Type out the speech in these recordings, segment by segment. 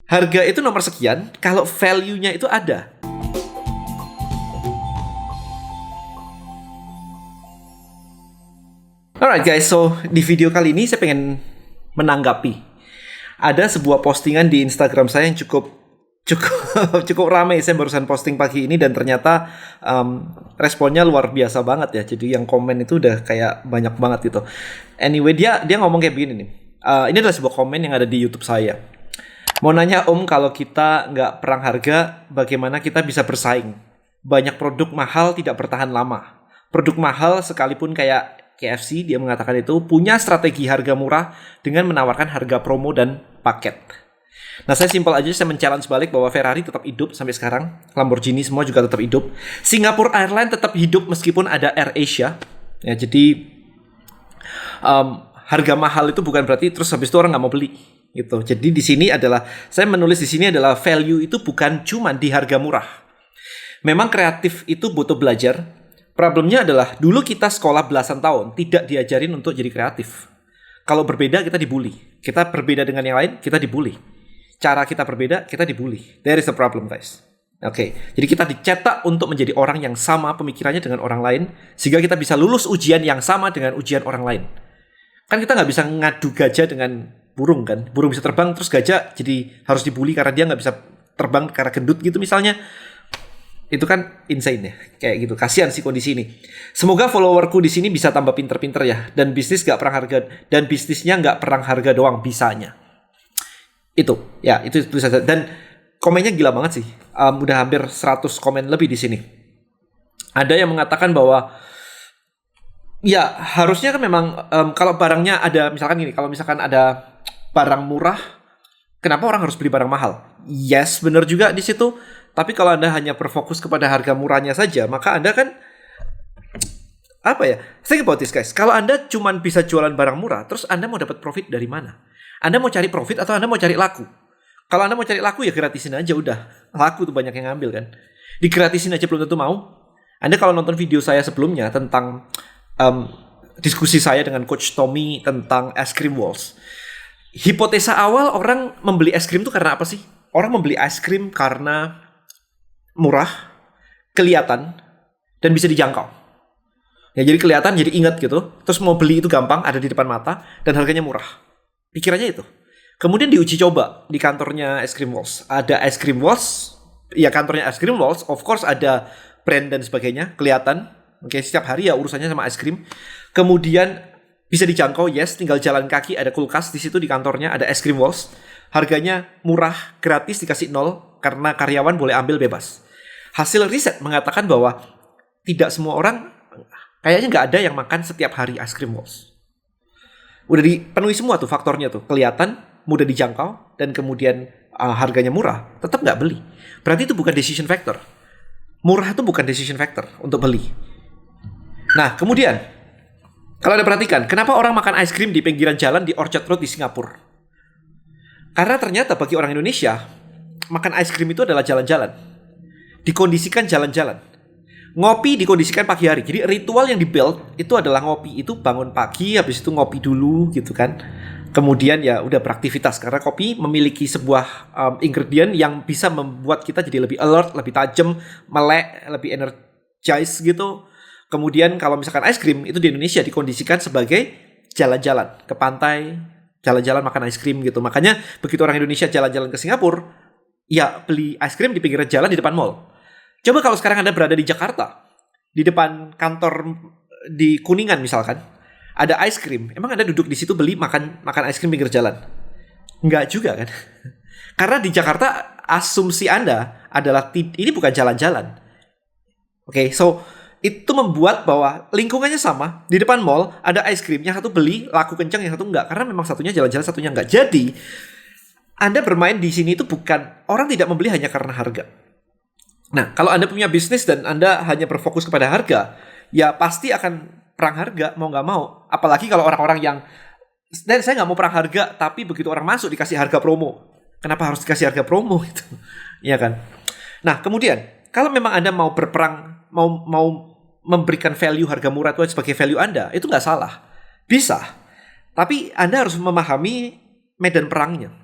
Harga itu nomor sekian kalau value-nya itu ada. Alright guys, so di video kali ini saya pengen menanggapi. Ada sebuah postingan di Instagram saya yang cukup ramai. Saya barusan posting pagi ini dan ternyata responnya luar biasa banget ya. Jadi yang komen itu udah kayak banyak banget gitu. Anyway, dia ngomong kayak begini nih. Ini adalah sebuah komen yang ada di YouTube saya. Mau nanya Om, kalau kita nggak perang harga, bagaimana kita bisa bersaing? Banyak produk mahal tidak bertahan lama. Produk mahal sekalipun kayak KFC, dia mengatakan itu punya strategi harga murah dengan menawarkan harga promo dan paket. Nah, saya simpel aja, saya men-challenge balik bahwa Ferrari tetap hidup sampai sekarang, Lamborghini semua juga tetap hidup, Singapore Airlines tetap hidup meskipun ada AirAsia. Ya, jadi harga mahal itu bukan berarti terus habis itu orang nggak mau beli gitu. Jadi di sini adalah saya menulis di sini adalah value itu bukan cuma di harga murah. Memang kreatif itu butuh belajar. Problemnya adalah dulu kita sekolah belasan tahun tidak diajarin untuk jadi kreatif. Kalau berbeda kita dibully. Kita berbeda dengan yang lain, kita dibully. Cara kita berbeda, kita dibully. There is a problem, guys. Oke, jadi kita dicetak untuk menjadi orang yang sama pemikirannya dengan orang lain, sehingga kita bisa lulus ujian yang sama dengan ujian orang lain. Kan kita nggak bisa ngadu gajah dengan burung kan. Burung bisa terbang, terus gajah jadi harus dibully karena dia nggak bisa terbang karena gendut gitu misalnya. Itu kan insane ya, kayak gitu. Kasihan sih kondisi ini. Semoga followerku di sini bisa tambah pinter-pinter ya, dan bisnis nggak perang harga, dan bisnisnya nggak perang harga doang, bisanya. Itu saja. Dan komennya gila banget sih. Udah hampir 100 komen lebih di sini. Ada yang mengatakan bahwa ya harusnya kan memang kalau barangnya ada, misalkan gini, kalau misalkan ada barang murah, kenapa orang harus beli barang mahal? Yes, benar juga di situ. Tapi kalau Anda hanya berfokus kepada harga murahnya saja, maka Anda kan think about this guys. Kalau Anda cuma bisa jualan barang murah, terus Anda mau dapat profit dari mana? Anda mau cari profit atau Anda mau cari laku? Kalau Anda mau cari laku ya gratisin aja udah. Laku tuh banyak yang ngambil kan. Digratisin aja belum tentu mau. Anda kalau nonton video saya sebelumnya tentang diskusi saya dengan Coach Tommy tentang es krim walls. Hipotesa awal orang membeli es krim itu karena apa sih? Orang membeli es krim karena murah, kelihatan, dan bisa dijangkau. Ya, jadi kelihatan, jadi ingat gitu. Terus mau beli itu gampang, ada di depan mata, dan harganya murah. Pikirannya itu. Kemudian diuji coba di kantornya Es Krim Walls. Ada Es Krim Walls, ya kantornya Es Krim Walls, of course ada brand dan sebagainya, kelihatan. Oke, setiap hari ya urusannya sama es krim. Kemudian bisa dijangkau, yes, tinggal jalan kaki, ada kulkas di situ di kantornya, ada Es Krim Walls. Harganya murah, gratis, dikasih 0, karena karyawan boleh ambil bebas. Hasil riset mengatakan bahwa tidak semua orang, kayaknya nggak ada yang makan setiap hari es krim walls. Udah dipenuhi semua tuh faktornya tuh. Kelihatan, mudah dijangkau, dan kemudian harganya murah. Tetap nggak beli. Berarti itu bukan decision factor. Murah itu bukan decision factor untuk beli. Nah, kemudian, kalau Anda perhatikan, kenapa orang makan es krim di pinggiran jalan di Orchard Road di Singapura? Karena ternyata bagi orang Indonesia, makan es krim itu adalah jalan-jalan. Dikondisikan jalan-jalan. Ngopi dikondisikan pagi hari. Jadi ritual yang dibuild itu adalah ngopi itu bangun pagi, habis itu ngopi dulu gitu kan. Kemudian ya udah beraktivitas karena kopi memiliki sebuah ingredient yang bisa membuat kita jadi lebih alert, lebih tajam, melek, lebih energized gitu. Kemudian kalau misalkan es krim itu di Indonesia dikondisikan sebagai jalan-jalan ke pantai, jalan-jalan makan es krim gitu. Makanya begitu orang Indonesia jalan-jalan ke Singapura, ya beli es krim di pinggir jalan di depan mall. Coba kalau sekarang Anda berada di Jakarta, di depan kantor di Kuningan misalkan, ada es krim. Emang Anda duduk di situ beli makan es krim pinggir jalan? Enggak juga kan? Karena di Jakarta asumsi Anda adalah ini bukan jalan-jalan. Oke, so itu membuat bahwa lingkungannya sama. Di depan mall ada es krim, yang satu beli laku kencang, yang satu enggak. Karena memang satunya jalan-jalan, satunya enggak. Jadi Anda bermain di sini itu bukan, orang tidak membeli hanya karena harga. Nah, kalau Anda punya bisnis dan Anda hanya berfokus kepada harga, ya pasti akan perang harga, mau nggak mau. Apalagi kalau orang-orang yang, dan saya nggak mau perang harga, tapi begitu orang masuk dikasih harga promo. Kenapa harus dikasih harga promo itu? Iya kan? Nah, kemudian, kalau memang Anda mau berperang, mau memberikan value harga murah itu sebagai value Anda, itu nggak salah. Bisa. Tapi Anda harus memahami medan perangnya.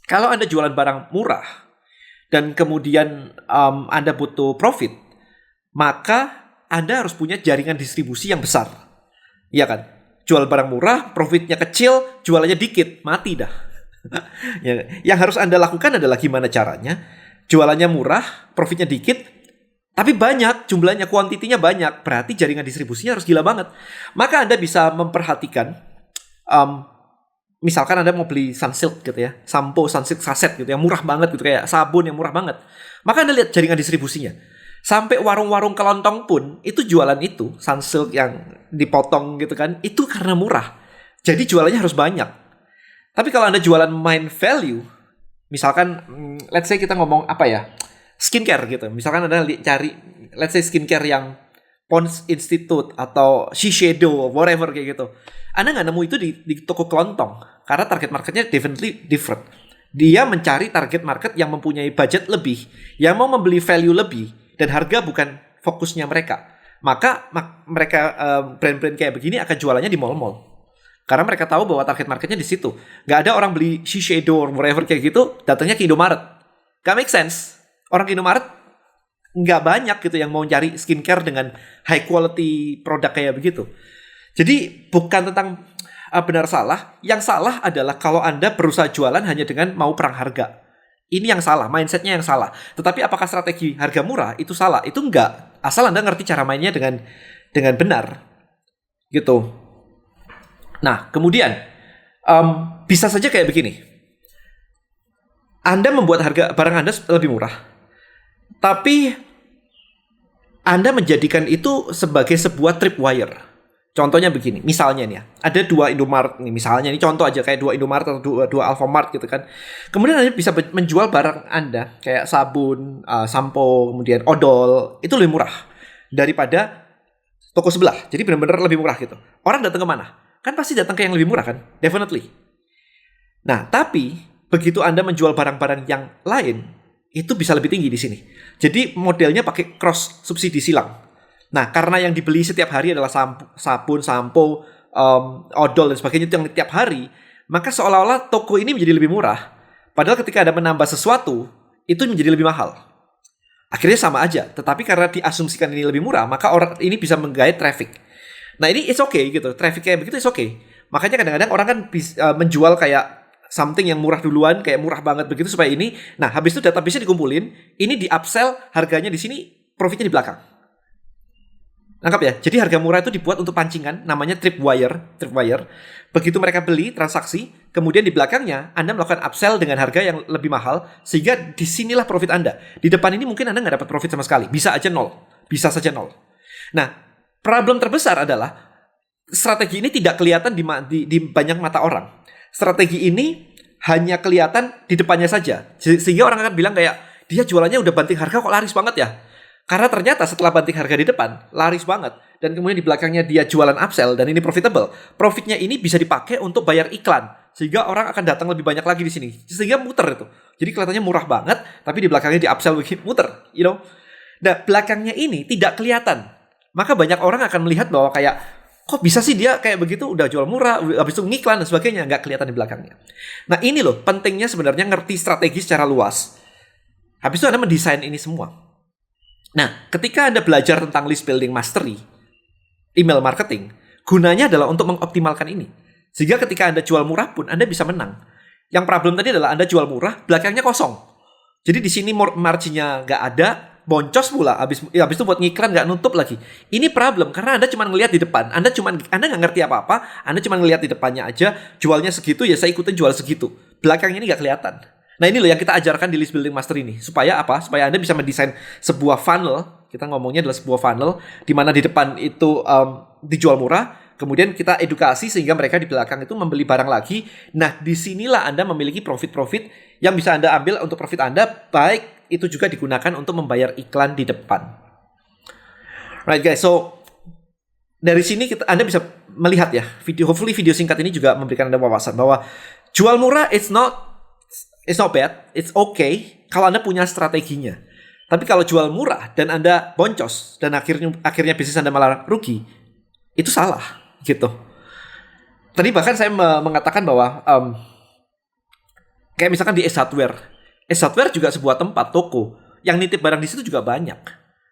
Kalau Anda jualan barang murah dan kemudian Anda butuh profit, maka Anda harus punya jaringan distribusi yang besar. Iya kan? Jual barang murah, profitnya kecil, jualannya dikit, mati dah. Yang harus Anda lakukan adalah gimana caranya jualannya murah, profitnya dikit, tapi banyak, jumlahnya, kuantitinya banyak. Berarti jaringan distribusinya harus gila banget. Maka Anda bisa memperhatikan, misalkan Anda mau beli Sunsilk gitu ya, sampo Sunsilk saset gitu yang murah banget gitu, kayak sabun yang murah banget. Maka Anda lihat jaringan distribusinya. Sampai warung-warung kelontong pun itu jualan itu, Sunsilk yang dipotong gitu kan, itu karena murah. Jadi jualannya harus banyak. Tapi kalau Anda jualan main value, misalkan let's say kita ngomong apa ya, skincare gitu. Misalkan Anda cari let's say skincare yang Pond's Institute atau Shiseido, whatever kayak gitu. Anda nggak nemu itu di toko kelontong karena target marketnya definitely different. Dia mencari target market yang mempunyai budget lebih, yang mau membeli value lebih, dan harga bukan fokusnya mereka. Maka mereka brand-brand kayak begini akan jualannya di mall-mall. Karena mereka tahu bahwa target marketnya di situ. Nggak ada orang beli Shiseido or whatever kayak gitu, datangnya ke Indomaret. Gak make sense. Orang ke Indomaret nggak banyak gitu yang mau cari skincare dengan high quality produk kayak begitu. Jadi bukan tentang benar salah. Yang salah adalah kalau Anda berusaha jualan hanya dengan mau perang harga. Ini yang salah, mindsetnya yang salah. Tetapi apakah strategi harga murah itu salah? Itu enggak. Asal Anda ngerti cara mainnya dengan benar. Gitu. Nah, kemudian bisa saja kayak begini. Anda membuat harga barang Anda lebih murah. Tapi Anda menjadikan itu sebagai sebuah tripwire. Contohnya begini, misalnya nih ya, ada 2 Indomaret nih, misalnya ini contoh aja kayak 2 Indomaret atau 2 Alfamart gitu kan. Kemudian Anda bisa menjual barang Anda kayak sabun, sampo, kemudian odol, itu lebih murah daripada toko sebelah. Jadi benar-benar lebih murah gitu. Orang datang ke mana? Kan pasti datang ke yang lebih murah kan? Definitely. Nah, tapi begitu Anda menjual barang-barang yang lain, itu bisa lebih tinggi di sini. Jadi modelnya pakai cross subsidi silang. Nah, karena yang dibeli setiap hari adalah sabun, sampo, odol dan sebagainya itu yang tiap hari, maka seolah-olah toko ini menjadi lebih murah. Padahal ketika Anda menambah sesuatu, itu menjadi lebih mahal. Akhirnya sama aja, tetapi karena diasumsikan ini lebih murah, maka orang ini bisa menggait traffic. Nah, ini it's okay gitu. Traffic kayak begitu it's okay. Makanya kadang-kadang orang kan menjual kayak something yang murah duluan, kayak murah banget begitu supaya ini. Nah, habis itu database-nya dikumpulin, ini di upsell harganya di sini, profitnya di belakang. Nangkap ya? Jadi harga murah itu dibuat untuk pancingan, namanya tripwire. Begitu mereka beli, transaksi, kemudian di belakangnya Anda melakukan upsell dengan harga yang lebih mahal, sehingga disinilah profit Anda. Di depan ini mungkin Anda nggak dapat profit sama sekali, bisa aja nol, bisa saja nol. Nah, problem terbesar adalah strategi ini tidak kelihatan di banyak mata orang. Strategi ini hanya kelihatan di depannya saja, sehingga orang akan bilang kayak dia jualannya udah banting harga kok laris banget ya. Karena ternyata setelah banting harga di depan, laris banget. Dan kemudian di belakangnya dia jualan upsell dan ini profitable. Profitnya ini bisa dipakai untuk bayar iklan. Sehingga orang akan datang lebih banyak lagi di sini. Sehingga muter itu. Jadi kelihatannya murah banget, tapi di belakangnya di upsell muter. You know? Nah, belakangnya ini tidak kelihatan. Maka banyak orang akan melihat bahwa kayak, kok bisa sih dia kayak begitu, udah jual murah, habis itu ngiklan dan sebagainya. Nggak kelihatan di belakangnya. Nah ini loh, pentingnya sebenarnya ngerti strategi secara luas. Habis itu Anda mendesain ini semua. Nah, ketika Anda belajar tentang list building mastery, email marketing, gunanya adalah untuk mengoptimalkan ini. Sehingga ketika Anda jual murah pun, Anda bisa menang. Yang problem tadi adalah Anda jual murah, belakangnya kosong. Jadi di sini marginnya nggak ada, boncos pula. Habis itu buat ngiklan nggak nutup lagi. Ini problem, karena Anda cuma ngelihat di depan. Anda nggak ngerti apa-apa, Anda cuma ngelihat di depannya aja, jualnya segitu, ya saya ikutin jual segitu. Belakangnya ini nggak kelihatan. Nah ini loh yang kita ajarkan di list building master ini. Supaya apa? Supaya Anda bisa mendesain sebuah funnel. Kita ngomongnya adalah sebuah funnel. Di mana di depan itu dijual murah. Kemudian kita edukasi sehingga mereka di belakang itu membeli barang lagi. Nah disinilah Anda memiliki profit-profit yang bisa Anda ambil untuk profit Anda. Baik itu juga digunakan untuk membayar iklan di depan. Right guys, so dari sini Anda bisa melihat ya. Hopefully video singkat ini juga memberikan Anda wawasan bahwa jual murah it's not bad, it's okay kalau Anda punya strateginya. Tapi kalau jual murah dan Anda boncos dan akhirnya bisnis Anda malah rugi, itu salah gitu. Tadi bahkan saya mengatakan bahwa Kayak misalkan di Ace Hardware. Ace Hardware juga sebuah tempat, toko. Yang nitip barang di situ juga banyak.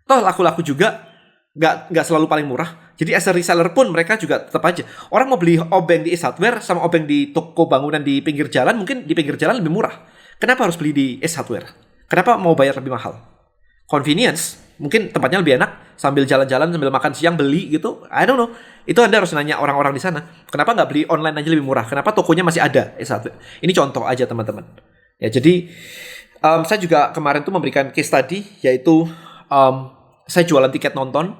Toh laku-laku juga nggak selalu paling murah. Jadi as a reseller pun mereka juga tetap aja. Orang mau beli obeng di Ace Hardware sama obeng di toko bangunan di pinggir jalan, mungkin di pinggir jalan lebih murah. Kenapa harus beli di Ace Hardware? Kenapa mau bayar lebih mahal? Convenience. Mungkin tempatnya lebih enak, sambil jalan-jalan, sambil makan siang beli gitu. I don't know. Itu Anda harus nanya orang-orang di sana. Kenapa nggak beli online aja lebih murah? Kenapa tokonya masih ada? Ini contoh aja teman-teman. Ya jadi saya juga kemarin tuh memberikan case tadi, yaitu saya jualan tiket nonton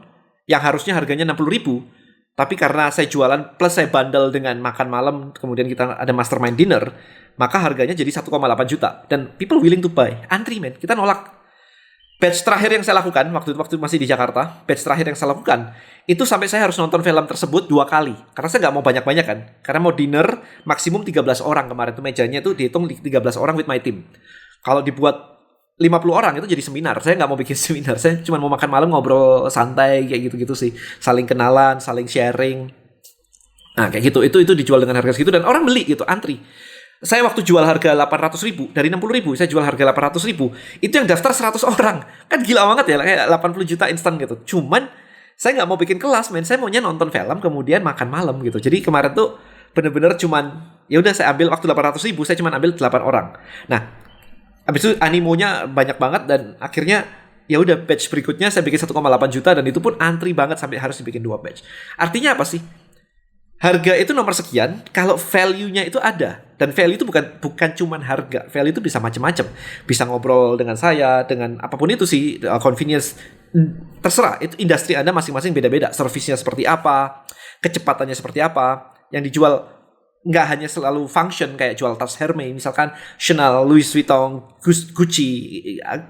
yang harusnya harganya 60.000. Tapi karena saya jualan plus saya bundle dengan makan malam, kemudian kita ada mastermind dinner, maka harganya jadi 1,8 juta. Dan people willing to buy. Antri men, kita nolak. Batch terakhir yang saya lakukan waktu masih di Jakarta, batch terakhir yang saya lakukan itu sampai saya harus nonton film tersebut 2 kali karena saya nggak mau banyak-banyak kan, karena mau dinner maksimum 13 orang kemarin tuh, mejanya tuh dihitung 13 orang with my team. Kalau dibuat 50 orang itu jadi seminar. Saya nggak mau bikin seminar, saya cuma mau makan malam ngobrol santai kayak gitu-gitu sih, saling kenalan, saling sharing. Nah kayak gitu, itu dijual dengan harga segitu dan orang beli gitu, antri. Saya waktu jual harga 800.000, dari 60.000 saya jual harga 800.000. Itu yang daftar 100 orang. Kan gila banget ya, kayak 80 juta instan gitu. Cuman saya nggak mau bikin kelas, men. Saya maunya nonton film kemudian makan malam gitu. Jadi kemarin tuh bener-bener cuman ya udah saya ambil waktu 800.000, saya cuman ambil 8 orang. Nah, habis itu animonya banyak banget dan akhirnya ya udah batch berikutnya saya bikin 1,8 juta dan itu pun antri banget sampai harus dibikin 2 batch. Artinya apa sih? Harga itu nomor sekian kalau value-nya itu ada. Dan value itu bukan cuman harga. Value itu bisa macam-macam. Bisa ngobrol dengan saya, dengan apapun itu sih, convenience. Terserah, itu industri Anda masing-masing beda-beda. Servisnya seperti apa, kecepatannya seperti apa. Yang dijual nggak hanya selalu function kayak jual tas Hermes, misalkan Chanel, Louis Vuitton, Gucci.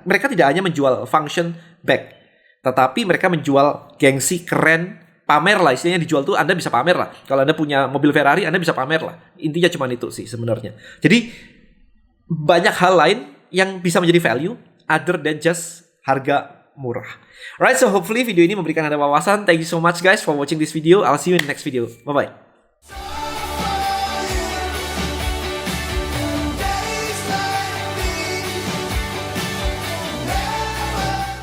Mereka tidak hanya menjual function bag, tetapi mereka menjual gengsi, keren, pamer lah, istilahnya dijual tuh Anda bisa pamer lah. Kalau Anda punya mobil Ferrari, Anda bisa pamer lah. Intinya cuma itu sih sebenarnya. Jadi banyak hal lain yang bisa menjadi value other than just harga murah. Right, so hopefully video ini memberikan Anda wawasan. Thank you so much guys for watching this video. I'll see you in the next video. Bye-bye.